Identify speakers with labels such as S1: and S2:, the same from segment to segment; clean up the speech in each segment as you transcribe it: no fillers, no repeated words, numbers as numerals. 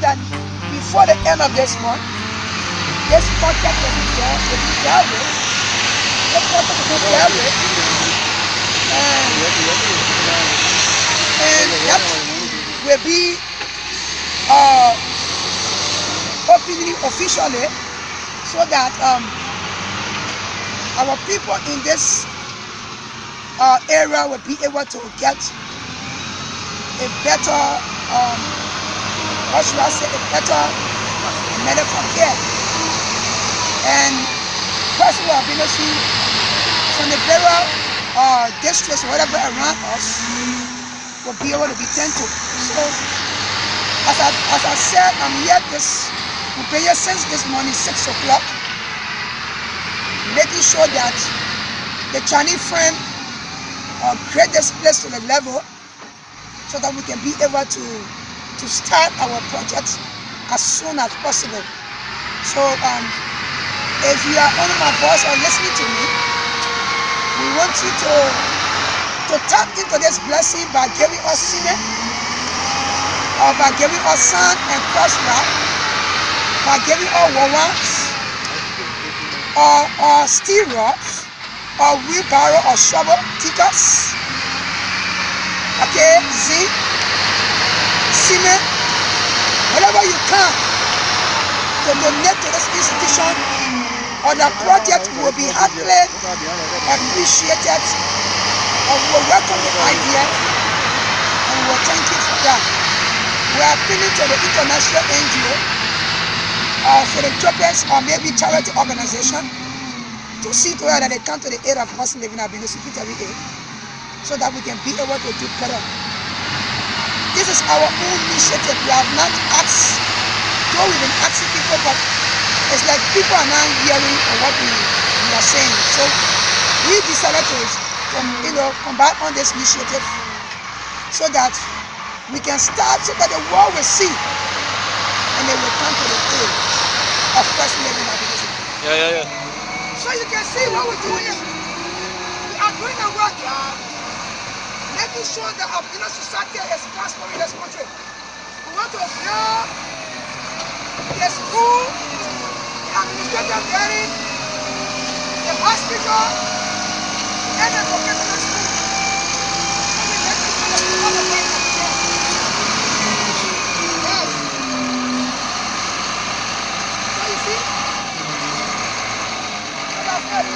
S1: that before the end of this month, this project will be dealt with. This project will be dealt with. And that will be openly, officially, so that our people in this area will be able to get a better, what should I say, a better medical care. And President Albino from the various districts, whatever around us, will be able to be tended to. So, as I said, I'm here we've been here since this morning, 6 o'clock, making sure that the Chinese friend create this place to the level so that we can be able to start our project as soon as possible. So if you are under my voice or listening to me, we want you to tap into this blessing by giving us cement, or by giving us sand and crushed rock, by giving us wawans, or steel rods, or wheelbarrow or shovel, tickets, okay, zinc, cement, whatever you can to donate to this institution, or the project will be heartily appreciated, and we will welcome the idea, and we will thank you for that. We are appealing to the international NGO, philanthropists, or maybe charity organization, to see to it that they come to the aid of us living in Albino every day, so that we can be able to do better. This is our own initiative. We have not asked, though we've been asking people, but it's like people are not hearing what we are saying. So we decided to combine on this initiative so that we can start, so that the world will see and they will come to the aid of person living in Albino.
S2: Yeah.
S1: So you can see what we're doing is we are doing the work, making sure that Albino society is prospering in this country. We want to build the school, the administrative building, the hospital, and the vocational school. So we make sure that we all the way to the job. Yes. So you see? So that's it.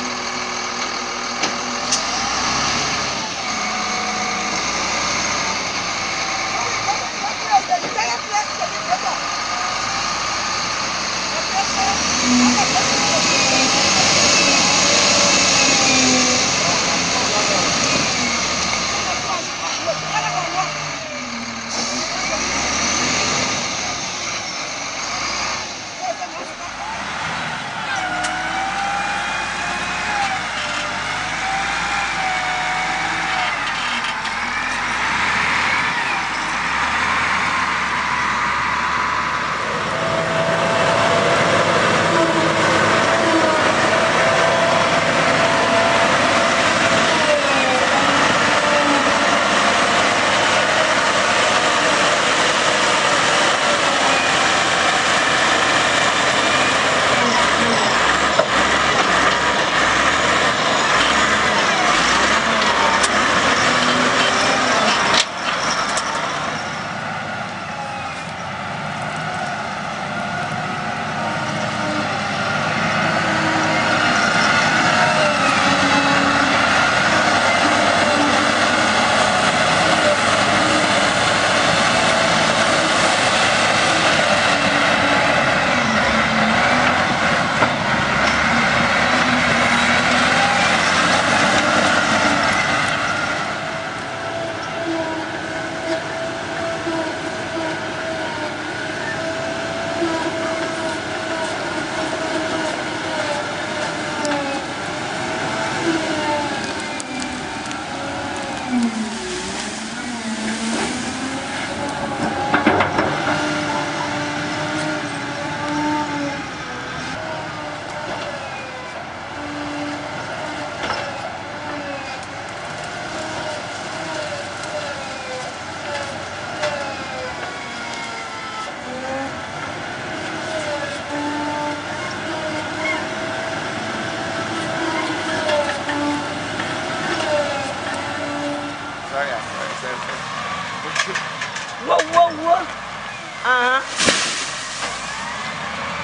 S2: What?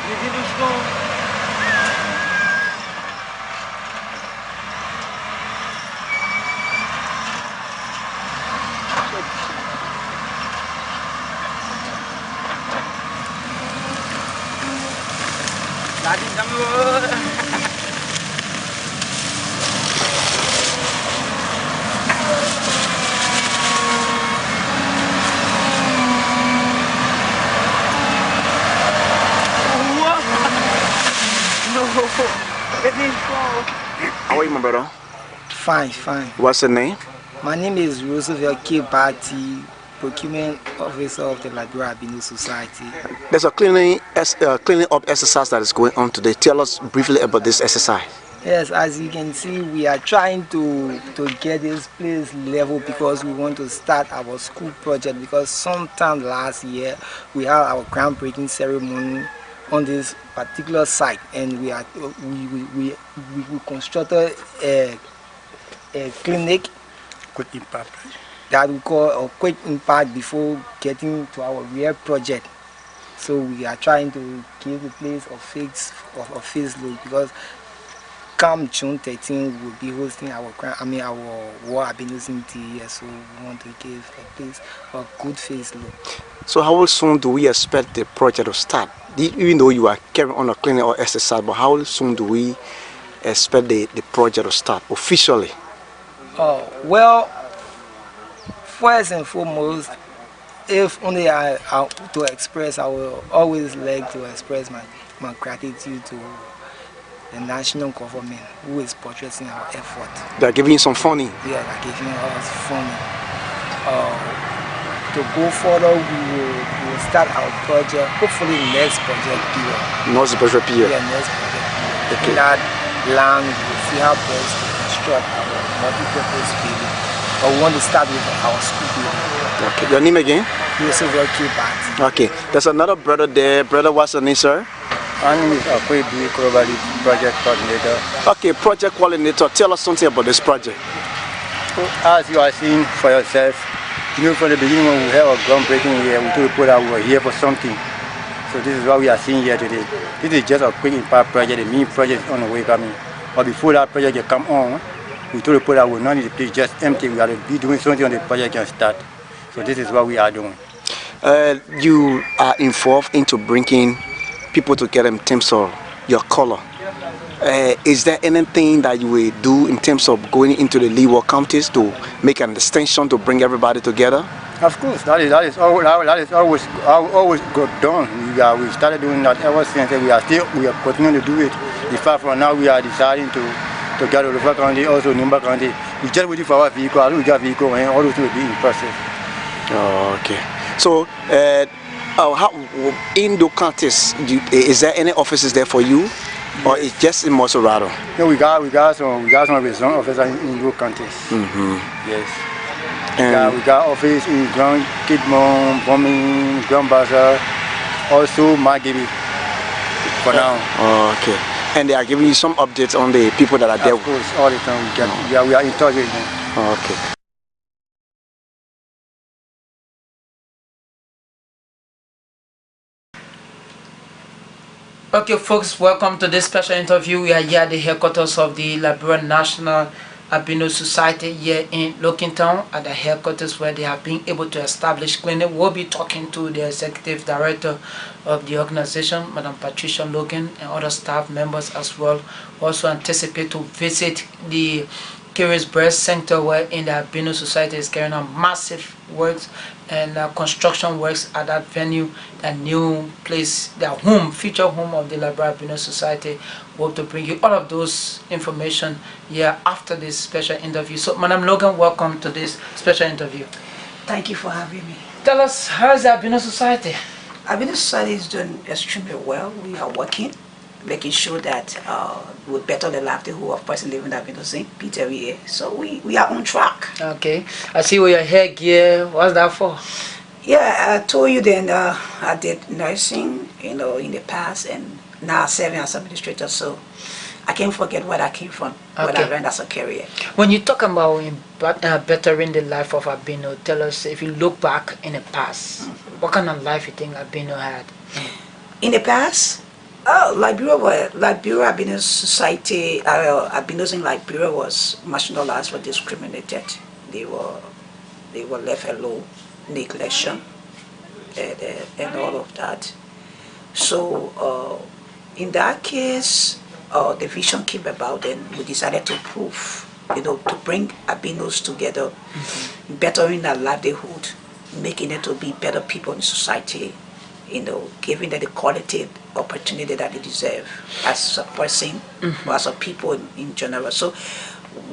S2: You did this wrong. Tadi kamu.
S3: How are you, my brother?
S4: Fine.
S3: What's the name?
S4: My name is Roosevelt K. Bati, Procurement Officer of the Liberia Albino Society.
S3: There's a cleaning up exercise that is going on today. Tell us briefly about this exercise.
S4: Yes, as you can see, we are trying to get this place level because we want to start our school project, because sometime last year we had our groundbreaking ceremony on this particular site, and we constructed a clinic that we call a quick impact before getting to our real project. So we are trying to give the place a face look, because come June 13 we will be hosting our War Albinos in here, so we want to give a place a good face look.
S3: So how soon do we expect the project to start? Even though you are carrying on a cleaning or exercise, but how soon do we expect the project to start officially?
S4: Well, first and foremost, if only I to express, I will always like to express my gratitude to the national government who is portraying our effort.
S3: They are giving you some funding?
S4: Yeah, they are giving us funding. To go further, we will start our project, hopefully next project period.
S3: Next project period?
S4: Yeah, next project period. Okay. In that land, we will see how best to construct our multi-purpose building. But we want to start with our school building.
S3: Okay, your name again?
S4: Roosevelt K. Bati.
S3: Okay, there's another brother there. Brother, what's your name, sir?
S5: My name is Akwedi Korobali, project coordinator.
S3: Okay, project coordinator, tell us something about this project.
S5: As you are seeing for yourself, you know, from the beginning when we have a groundbreaking here, we told people that we were here for something. So this is what we are seeing here today. This is just a quick impact project, a mini project on the way coming. But before that project can come on, we told people that we will not need the place just empty. We have to be doing something on the project can start. So this is what we are doing.
S3: You are involved into bringing people together in terms of your color. Is there anything that you will do in terms of going into the leeward counties to make an extension to bring everybody together?
S5: Of course, that is always got done. We started doing that ever since, and we are continuing to do it. In fact, for now we are deciding to get to Logan County, also Nimba County. We just waiting for our vehicle, we got vehicle, and all those will be in process.
S3: Oh, okay. So, how in those counties, is there any offices there for you? Or it's just in Mosorado?
S5: No, we got some resort officers in those counties. Yes. We got office in Grand Kidmon, Bombing, Grand Bazaar, also Magibi for now.
S3: Oh, okay. And they are giving you some updates on the people that are there?
S5: Of course, all the time we are in touch with them.
S3: Oh, okay.
S6: Okay, folks, welcome to this special interview. We are here at the headquarters of the Liberia National Albino Society here in Logan at the headquarters where they have been able to establish clinic. We'll be talking to the executive director of the organization, Madam Patricia Logan, and other staff members as well. Also anticipate to visit the Curious Breast Center, where in the Albino Society is carrying on massive works and construction works at that venue, that new place, the home, future home of the Liberia Albino Society. We hope to bring you all of those information here after this special interview. So, Madam Logan, welcome to this special interview.
S1: Thank you for having me.
S6: Tell us, how is the Albino Society?
S1: Albino Society is doing extremely well. We are working, making sure that we better the livelihood of person living in Albino Peter every year. So we are on track.
S6: Okay. I see with your hair gear. What's that for?
S1: Yeah, I told you then I did nursing, in the past, and now serving as administrator. So I can't forget where I came from, what I learned as a career.
S6: When you talk about bettering the life of Albino, tell us, if you look back in the past, what kind of life you think Albino had?
S1: In the past, Liberia Albino Society, albinos in Liberia was marginalized, were discriminated. They were left alone, neglection, and all of that. So in that case, the vision came about, and we decided to prove, to bring albinos together, bettering their livelihood, making it to be better people in society, giving them the quality opportunity that they deserve as a person or as a people in general. So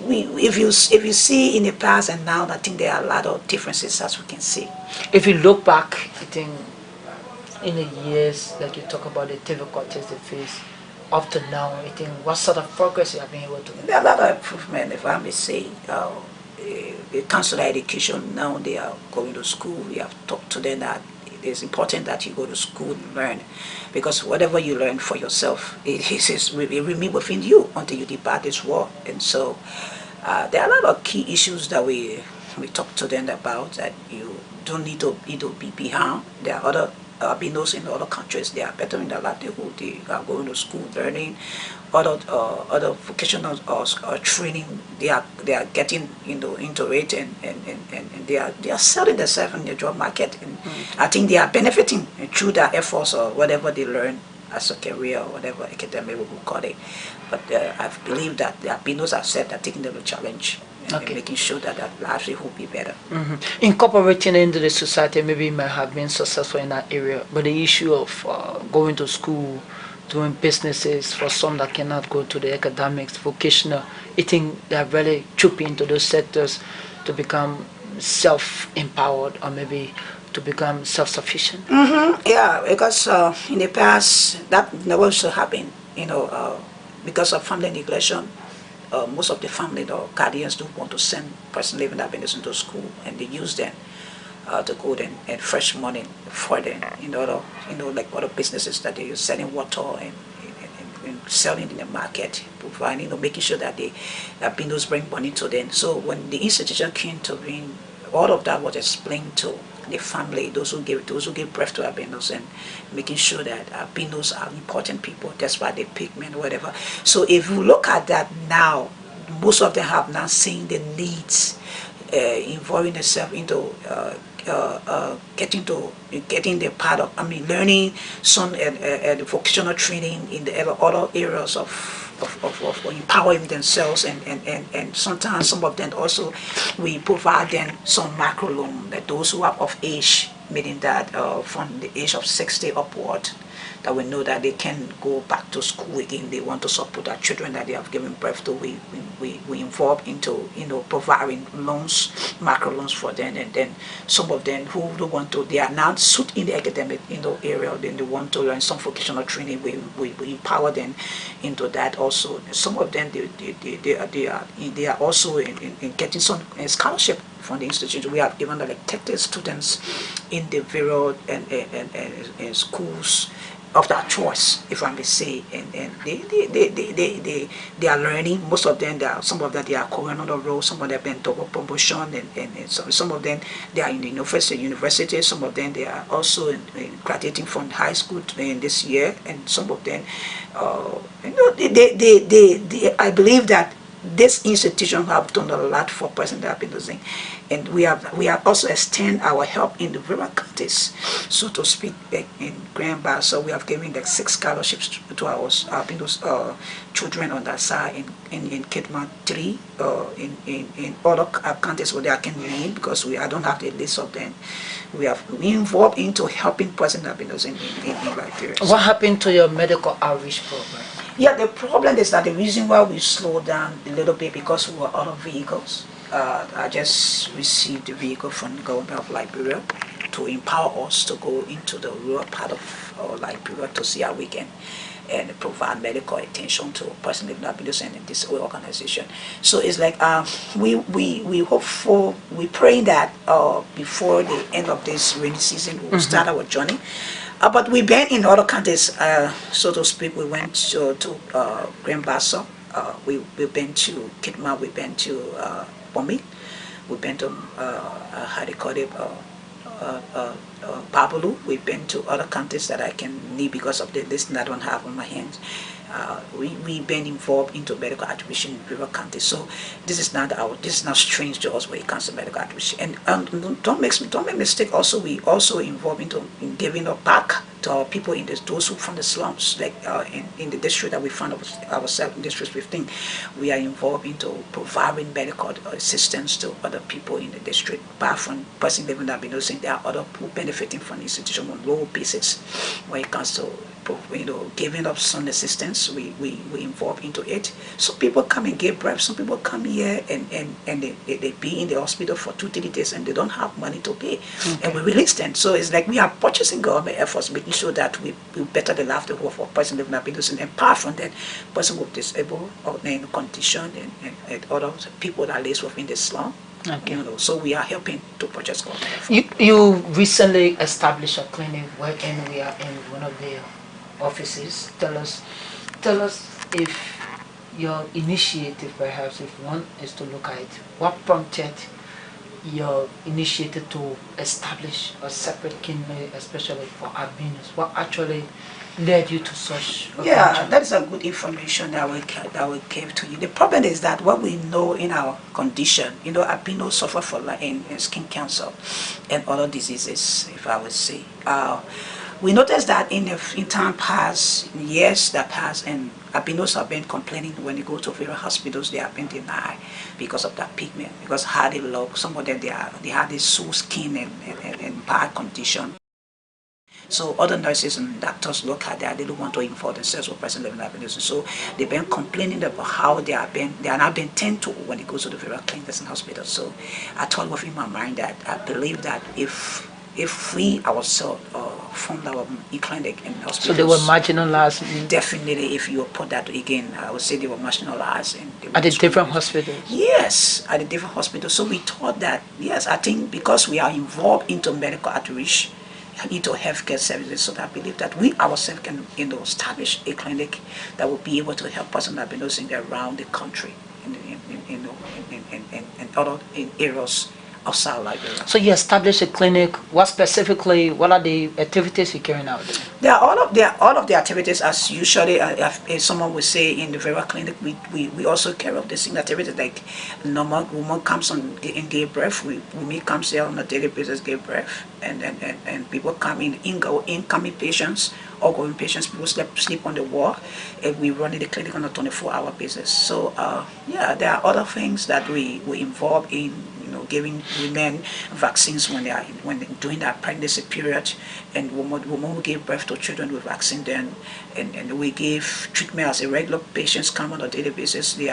S1: if you see in the past and now, I think there are a lot of differences, as we can see.
S6: If you look back, I think in the years that you talk about the difficulties they face up to now, I think what sort of progress you have been able to make?
S1: There are a lot of improvement, if I may say. The counselor education, now they are going to school. We have talked to them that it is important that you go to school and learn, because whatever you learn for yourself, it remain within you until you depart this world. And so there are a lot of key issues that we talk to them about, that you don't need to be behind. There are other albinos in other countries. They are better in their livelihood. They are going to school, learning other vocational training. They are getting into it, and they are selling themselves in the job market. And I think they are benefiting through their efforts or whatever they learn as a career or whatever academic we will call it. But I believe that the albinos have said that taking them a challenge. And making sure that lives will be better.
S6: Incorporating into the society, maybe might have been successful in that area, but the issue of going to school, doing businesses, for some that cannot go to the academics, vocational, I think they are really trooping into those sectors to become self-empowered, or maybe to become self-sufficient.
S1: Yeah, because in the past that never used to happen, because of family neglection. Most of the family or guardians don't want to send person living albinos into school, and they use them to go and fresh money for them in order, like other businesses that they use, selling water and selling in the market, providing, making sure that the albinos bring money to them. So when the institution came to bring, all of that was explained to the family, those who give birth to albinos, and making sure that albinos are important people. That's why they pick men, whatever. So if you look at that now, most of them have now seen the needs, involving themselves into getting the part of, learning some vocational training in the other areas of empowering themselves, and sometimes some of them also we provide them some macro loan, that those who are of age, meaning that from the age of 60 upward, that we know that they can go back to school again. They want to support their children that they have given birth to. We involve into providing loans, macro loans for them, and then some of them who don't want to, they are now suit in the academic area, then they want to learn some vocational training. We empower them into that also. Some of them they are also in getting some scholarship from the institution. We have given like 30 students in the various and schools of their choice, if I may say, and they are learning. Most of them, some of them they are going on the road. Some of them have been double promotion, and some of them they are in the university. Some of them they are also in graduating from high school in this year, and some of them, I believe that this institution have done a lot for persons that have been losing, and we have also extend our help in the various counties, so to speak, in Grand Bar. So we have given like 6 scholarships to our children on that side, in Kidman 3, in other counties where they can name, because I don't have the list of them. We involved into helping persons that have been losing in Liberia.
S6: What happened to your medical outreach program?
S1: Yeah, the problem is that the reason why we slowed down a little bit, because we were out of vehicles. I just received the vehicle from the government of Liberia to empower us to go into the rural part of Liberia to see how we can and provide medical attention to persons living with albinism in this organization. So it's like we hope for, we pray that before the end of this rainy season we'll start our journey. But we've been in other countries, so to speak. We went to Grand Basso. We've been to Kitma. We've been to Bombay. We've been to how do you call it? Babalu. We've been to other countries that I can need because of the list that I don't have on my hands. We've been involved into medical attribution in river county, so this is not strange to us when it comes to medical attribution. And don't make mistake. Also, we also involved in giving up back to our people in those who from the slums, like in the district that we found ourselves in District 15. We are involved into providing medical assistance to other people in the district. Apart from person living that we know, saying there are other people benefiting from the institution on low basis when it comes to giving up some assistance. We involve into it. Some people come and give breath. Some people come here and they be in the hospital for 2-3 days and they don't have money to pay. Okay. And we release them. So it's like we are purchasing government efforts, making sure that we better the life of a person living in and apart from that, person with disabled or condition and other people that live within the slum. Okay. So we are helping to purchase government efforts.
S6: You recently established a clinic wherein we are in one of the offices. Tell us if your initiative, perhaps if one is to look at it, what prompted your initiative to establish a separate clinic, especially for albinos? What actually led you to such a
S1: function? That is a good information that we gave to you. The problem is that what we know in our condition, albinos suffer from in skin cancer and other diseases, if I would say. We noticed that in time past, years that passed, and albinos have been complaining when they go to various hospitals, they have been denied because of that pigment, because how they look. Some of them they have this soft skin and bad condition. So other nurses and doctors look at that, they don't want to involve themselves with person living with albinism. So they've been complaining about how they are not being tended to when they go to the various clinics and hospitals. So I thought within my mind that I believe that if we ourselves formed our clinic in hospitals.
S6: So they were marginalized?
S1: Definitely, if you put that again, I would say they were marginalized.
S6: At the different hospitals?
S1: Yes, at the different hospitals. So we thought that, yes, I think because we are involved into medical outreach, into healthcare services, so that I believe that we ourselves can establish a clinic that will be able to help persons that have been around the country in other areas outside Liberia.
S6: So you established a clinic. What are the activities you're carrying out there?
S1: There are all of the activities as usually if someone would say in the Vera clinic. We also carry out the same activities like normal woman comes on and give birth. We comes here on a daily basis, give birth, and people come incoming patients, outgoing patients. People sleep on the ward, and we run in the clinic on a 24-hour basis. So there are other things that we involve in. Giving women vaccines when they're during their pregnancy period, and women who give birth to children with vaccine then, and we give treatment as a regular patients come on a daily basis. They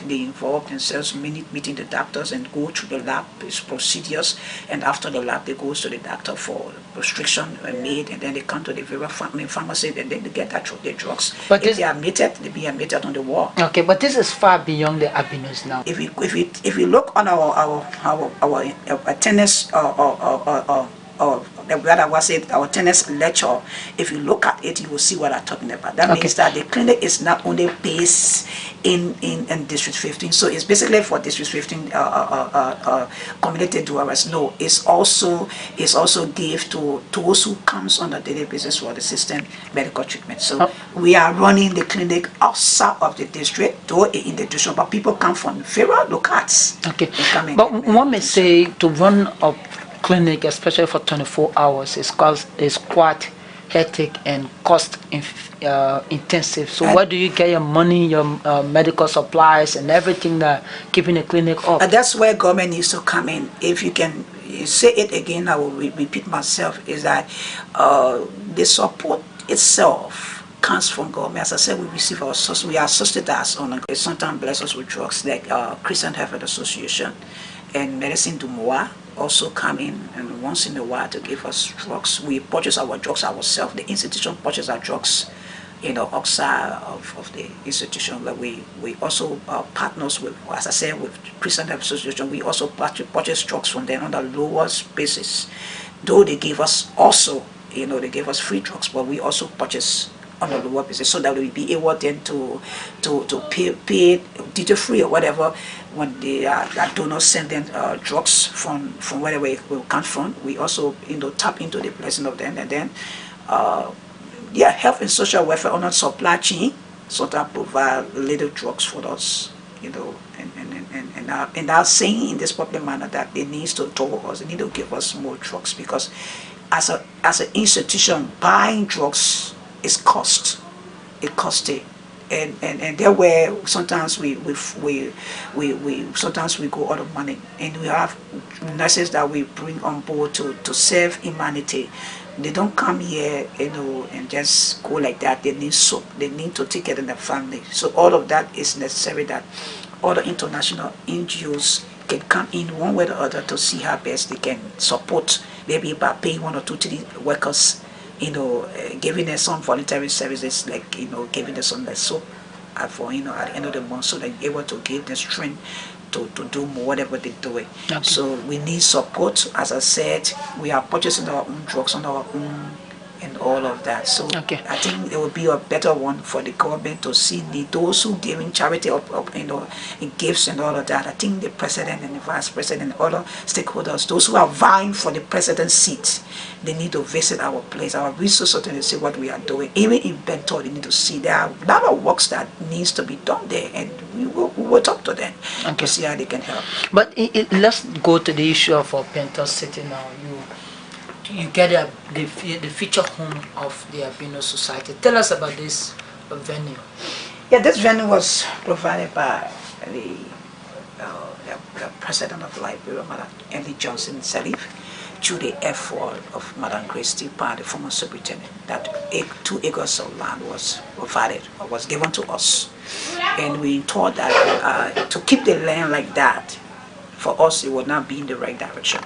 S1: involve themselves meeting the doctors and go through the lab procedures, and after the lab they go to the doctor for prescription made, and then they come to the pharmacy and then they get their drugs. But if they are admitted, they be admitted on the ward.
S6: Okay, but this is far beyond the albinos now.
S1: If we look on our attendance our attendance lecture, if you look at it, you will see what I'm talking about. That means that the clinic is not only based in District 15, so it's basically for District 15 community dwellers. No, it's also give to those who comes on a daily basis for the system medical treatment. So we are running the clinic outside of the district, though in the district, but people come from various locales.
S6: Okay, but one may say to run a clinic, especially for 24 hours, is quite hectic and cost intensive. So where do you get your money, your medical supplies and everything that keeping the clinic up?
S1: And that's where government needs to come in. If you can say it again, I will repeat myself, is that the support itself comes from government. As I said, we are subsidized on sometimes bless us with drugs like Christian Health Association and Medicine du Mois also come in and once in a while to give us drugs. We purchase our drugs ourselves. The institution purchases our drugs, outside of the institution. But we also partners with, as I said, with Christian Health Association. We also purchase drugs from them on the lowest basis, though they give us also they gave us free drugs, but we also purchase on the lower basis so that we be able then to pay duty free or whatever when the donors send them drugs from wherever it will come from. We also tap into the blessing of them, and then health and social welfare on our supply chain, so that provide little drugs for us, and are saying in this popular manner that they need to toll us, they need to give us more drugs, because as an institution, buying drugs is cost. It costs it. And there where sometimes we sometimes we go out of money, and we have nurses that we bring on board to serve humanity. They don't come here, and just go like that. They need soap. They need to take care of their family. So all of that is necessary, that other international NGOs can come in one way or the other to see how best they can support, maybe by paying 1 or 2, 3 workers, giving them some voluntary services, like giving them some soap for at the end of the month, so they're able to give them strength to do more whatever they're doing. Okay. So we need support. As I said, we are purchasing our own drugs on our own and all of that. So okay. I think it would be a better one for the government to see those who giving charity in gifts and all of that. I think the president and the vice president and other stakeholders, those who are vying for the president's seat, they need to visit our place, our resource center, and see what we are doing. Even in Bentol, they need to see there are a lot of works that needs to be done there, and we will talk to them to see how they can help.
S6: But let's go to the issue of Bentol City now. You get the feature home of the Albino Society. Tell us about this venue.
S1: Yeah, this venue was provided by the president of Liberia, Madam Emily Johnson Salif, through the effort of Madam Grace Tipa, the former superintendent. That 2 acres of land was provided, or was given to us, and we thought that to keep the land like that, for us it would not be in the right direction.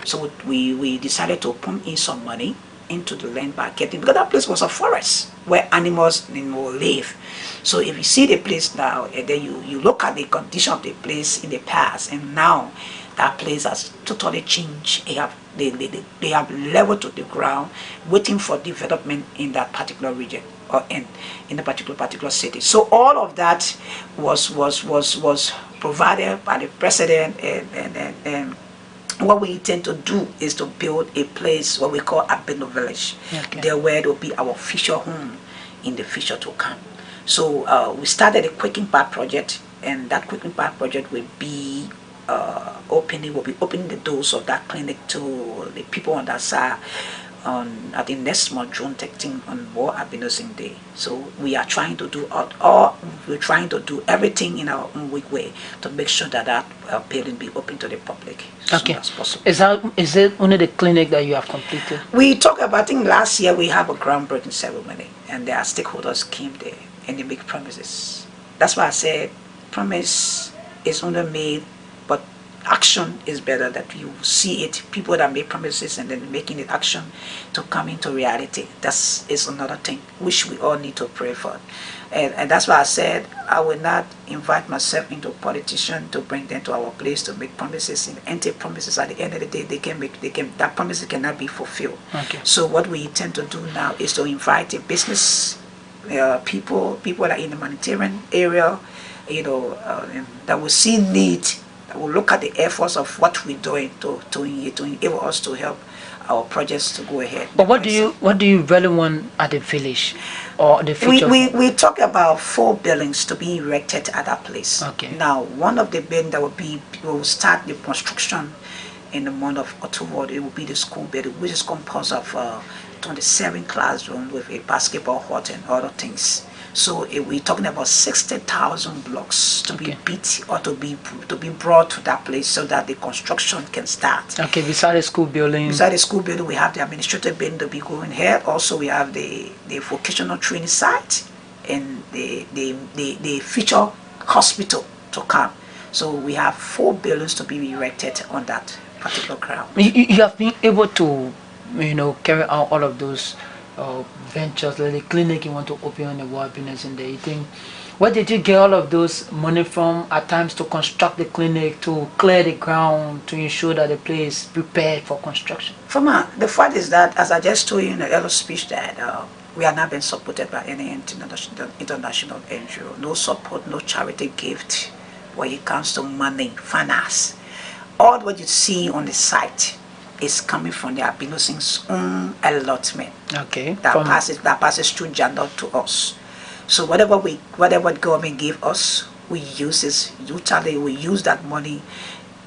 S1: So we decided to pump in some money into the land by getting, because that place was a forest where animals live. So if you see the place now, and then you look at the condition of the place in the past, and now that place has totally changed. They have leveled to the ground, waiting for development in that particular region, or in the particular city. So all of that was provided by the president, and what we intend to do is to build a place what we call Albino Village. Okay. There where it will be our future home in the future to come. So we started a Quick Impact project, and that Quick Impact project will be opening the doors of that clinic to the people on that side I think next month, June 13, on World Albinos Day. So we are trying to do we're trying to do everything in our own weak way to make sure that that building be open to the public as soon as possible.
S6: Is it only the clinic that you have completed?
S1: We talk about, I think last year we have a groundbreaking ceremony, and their stakeholders came there and they make promises. That's why I said promise is only made, but action is better, that you see it, people that make promises and then making it action to come into reality. That is another thing which we all need to pray for. And that's why I said I will not invite myself into politician to bring them to our place to make promises and empty promises. At the end of the day, that promises cannot be fulfilled. Okay. So what we intend to do now is to invite the business people that are in the humanitarian area, that will see need. We'll look at the efforts of what we're doing to enable us to help our projects to go ahead.
S6: But what do you really want at the village or the future?
S1: We talk about 4 buildings to be erected at that place.
S6: Okay.
S1: Now, one of the buildings that will start the construction in the month of October. It will be the school building, which is composed of 27 classrooms with a basketball court and other things. So we're talking about 60,000 blocks to be built or to be brought to that place so that the construction can start.
S6: Okay, beside the school building.
S1: Beside the school building, we have the administrative building to be going here. Also, we have the vocational training site and the future hospital to come. So we have 4 buildings to be erected on that particular ground.
S6: You have been able to, carry out all of those ventures, like the clinic you want to open on the World Albinos Day. You think Where did you get all of those money from at times to construct the clinic, to clear the ground, to ensure that the place is prepared for construction?
S1: Farmer, the fact is that, as I just told you in the earlier speech, that we are not being supported by any international NGO. No support, no charity gift when it comes to money, finance. All what you see on the site is coming from the Albino's own allotment.
S6: Okay.
S1: That passes through Jandor to us. So whatever government give us, we use that money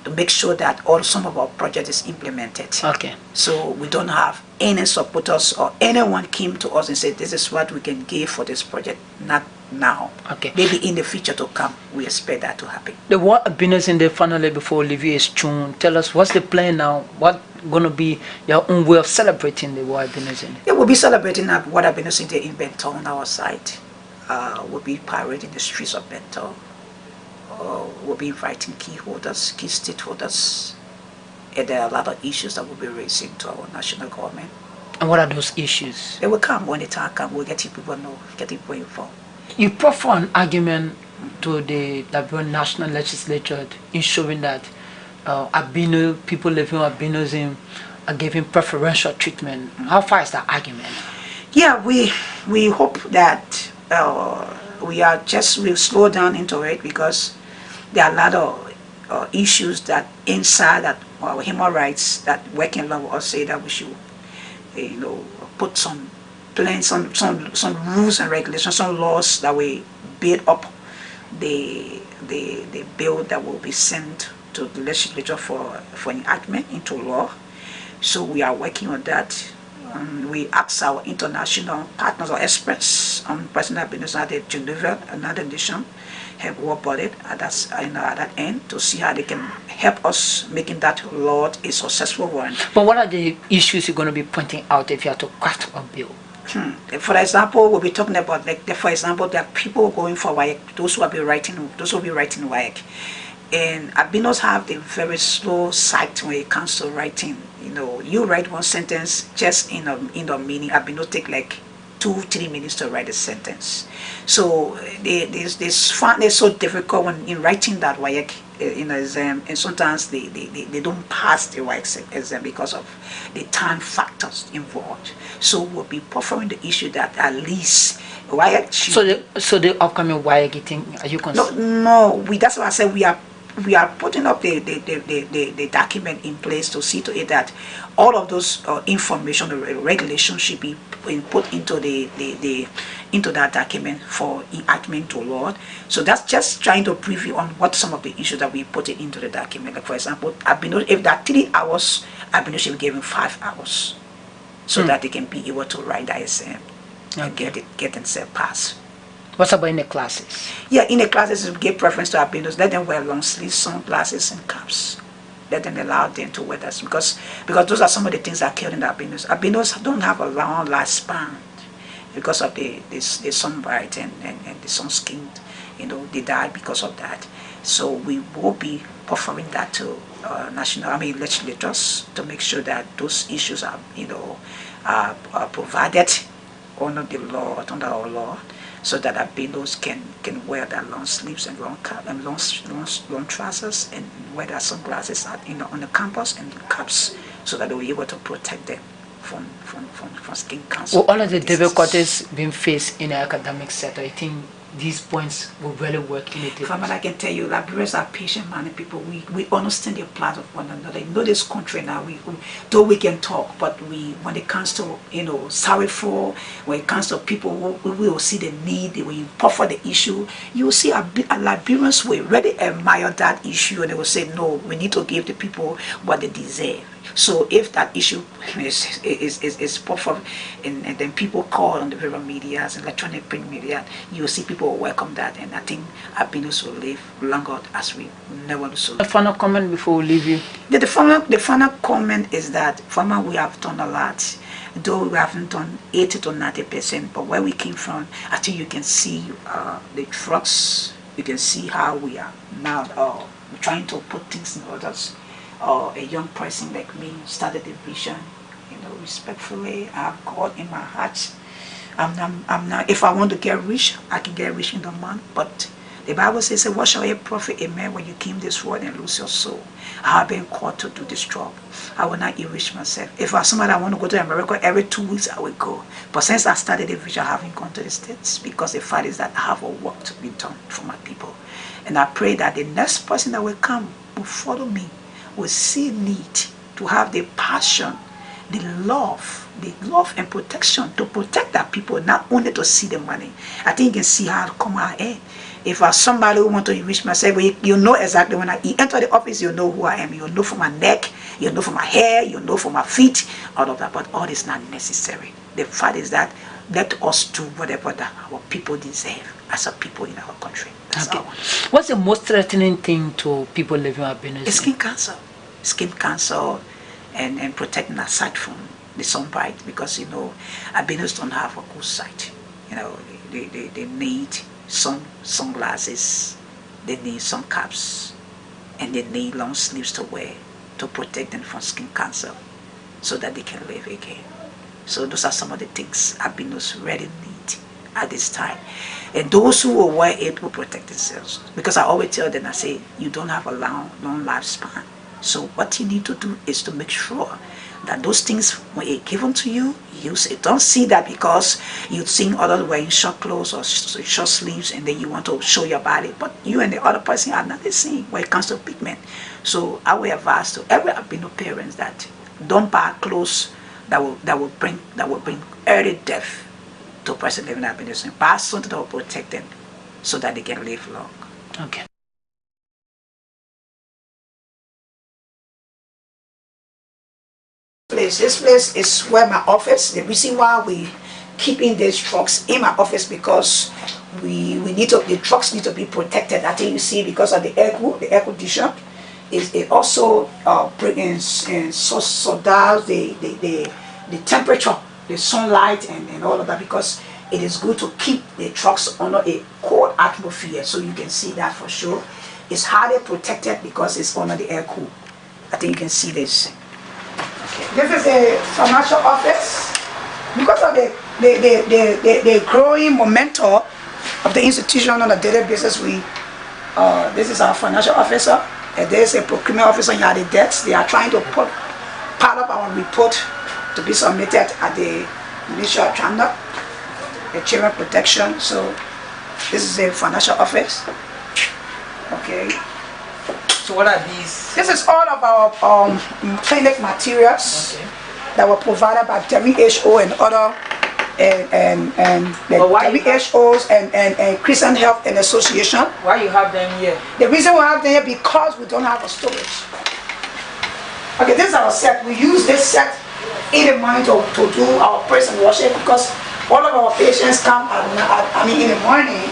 S1: to make sure that some of our project is implemented.
S6: Okay.
S1: So we don't have any supporters or anyone came to us and said this is what we can give for this project. Not now.
S6: Okay.
S1: Maybe in the future to come, we expect that to happen.
S6: The war Albinos in the finally before Olivier is tuned. Tell us what's the plan now? What gonna be your own way of celebrating the war Albinos in?
S1: Yeah, we'll be celebrating what Albinos in Bentol on our side. We'll be parading the streets of Bentol. We'll be inviting key stakeholders, and there are a lot of issues that we'll be raising to our national government.
S6: And what are those issues?
S1: They will come when the time comes. We'll get people informed.
S6: You proffer an argument to the Liberian National Legislature ensuring that albino people living with albinism are given preferential treatment. How far is that argument?
S1: Yeah, we hope that we'll slow down into it, because there are a lot of issues that inside that human rights that working law will say that we should put some rules and regulations, some laws that we build up the bill that will be sent to the legislature for enactment into law. So we are working on that. We ask our international partners or experts on personal business at Geneva, another nation, have worked on it at that end to see how they can help us making that law a successful one.
S6: But what are the issues you're going to be pointing out if you have to craft a bill?
S1: For example, we'll be talking about, for example, there are people going for WAEC, those who will be writing WAEC. And albinos have a very slow sight when it comes to writing. You write one sentence just in a meaning. Albinos take like 2-3 minutes to write a sentence. So they find it so difficult when in writing that WAEC in an exam, and sometimes they don't pass the WAEC exam because of the time factors involved. So we'll be preferring the issue that at least WAEC.
S6: So the upcoming WAEC thing, are you concerned?
S1: No. That's why I said we are putting up the document in place to see to it that all of those information, the regulations should be put into into that document for enactment to law. So that's just trying to preview on what some of the issues that we put it into the document. Like for example, if that 3 hours, Albino should be given 5 hours, so that they can be able to write the exam and get themselves passed.
S6: What about in the classes?
S1: Yeah, in the classes, we give preference to albinos. Let them wear long sleeves, sunglasses, and caps. Let them allow them to wear that, because those are some of the things that are killing the albinos. Albinos don't have a long lifespan because of the sunlight and the sun skin. They die because of that. So we will be offering that to legislators to make sure that those issues are provided under the law, under our law, so that albinos can wear their long sleeves and long cap and long trousers, and wear their sunglasses on the campus and caps, so that they'll be able to protect them from skin cancer.
S6: Well, all of the difficulties being faced in the academic sector, I think these points will really work in it.
S1: I can tell you, Liberians are patient-minded people. We understand the plight of one another. This country now, though we can talk, but when it comes to sorrowful, when it comes to people, we will see the need. When you proffer the issue, you will see Liberians will really admire that issue, and they will say, no, we need to give the people what they deserve. So if that issue is proffered, and then people call on the various media, electronic print media, you will see people welcome that, and I think albinos will live longer as we never do.
S6: A final comment before we leave you?
S1: The final comment is that we have done a lot, though we haven't done 80 to 90%, but where we came from, I think you can see the trucks, you can see how we are now trying to put things in order. A young person like me started the vision, respectfully. I have God in my heart. I'm not. If I want to get rich, I can get rich in the month. But the Bible says, "What shall it profit a man when you came this world and lose your soul?" I have been called to do this job. I will not enrich myself. If I somebody I want to go to America every 2 weeks, I will go. But since I started the vision, I haven't gone to the States because the fact is that I have a work to be done for my people. And I pray that the next person that will come will follow me, will see need to have the passion, the love and protection to protect that people, not only to see the money. I think you can see how it come out. If I somebody who want to enrich myself, you know exactly when I enter the office, you know who I am. You know from my neck, you know from my hair, you know from my feet, all of that. But all is not necessary. The fact is that let us do whatever that our people deserve as a people in our country. That's
S6: Okay.
S1: all.
S6: What's the most threatening thing to people living with albinism?
S1: Skin cancer. Skin cancer and protecting our sight from the sunlight, because albinos don't have a good sight. They need sunglasses, they need some caps, and they need long sleeves to wear to protect them from skin cancer so that they can live again. So those are some of the things albinos really need at this time. And those who will wear it will protect themselves, because I always tell them, I say, you don't have a long lifespan. So what you need to do is to make sure that those things, when it's given to you, use it. Don't see that because you've seen others wearing short clothes or short sleeves and then you want to show your body. But you and the other person are not the same when it comes to pigment. So I will advise to every albino parents that don't buy clothes that will bring early death to a person living with albinism. Buy something that will protect them so that they can live long.
S6: Okay.
S1: This place is where my office. The reason why we keeping these trucks in my office, because the trucks need to be protected. I think you see, because of the air condition it also brings in so down the temperature, the sunlight and all of that, because it is good to keep the trucks under a cold atmosphere. So you can see that for sure. It's highly protected because it's under the air cool. I think you can see this. This is a financial office. Because of the growing momentum of the institution on a daily basis, this is our financial officer, and there's a procurement officer in the desks. They are trying to put part of our report to be submitted at the Ministry of China, the Children Protection. So this is a financial office. Okay.
S6: So what are these?
S1: This is all of our clinic materials that were provided by WHO and other WHOs and Christian Health and Association.
S6: Why you have them here?
S1: The reason we have them here because we don't have a storage. Okay, this is our set. We use this set in the morning to do our praise and worship, because all of our patients come in the morning.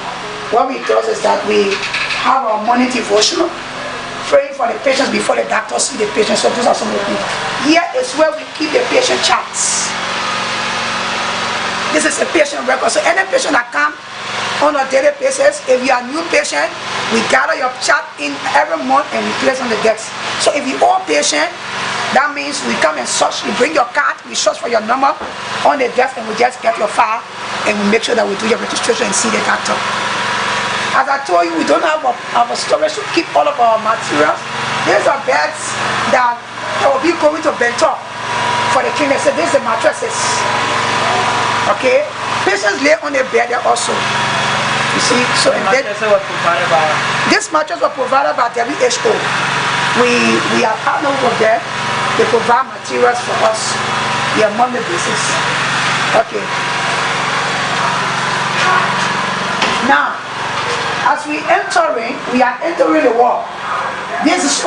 S1: What we do is that we have our morning devotional, praying for the patients before the doctors see the patients. So those are some of the things. Here is where we keep the patient charts. This is a patient record. So any patient that comes on a daily basis, if you are a new patient, we gather your chart in every month and we place on the desk. So if you're old patient, that means we come and search. You bring your card, we search for your number on the desk, and we just get your file and we make sure that we do your registration and see the doctor. As I told you, we don't have a storage to keep all of our materials. These are beds that will be going to Bentol for the clinic. So these are mattresses. Okay? Patients lay on the bed there also. You see? So this mattress was provided by WHO. We are partnered with them. They provide materials for us on a monthly basis. Okay. Now, as we are entering the wall. This is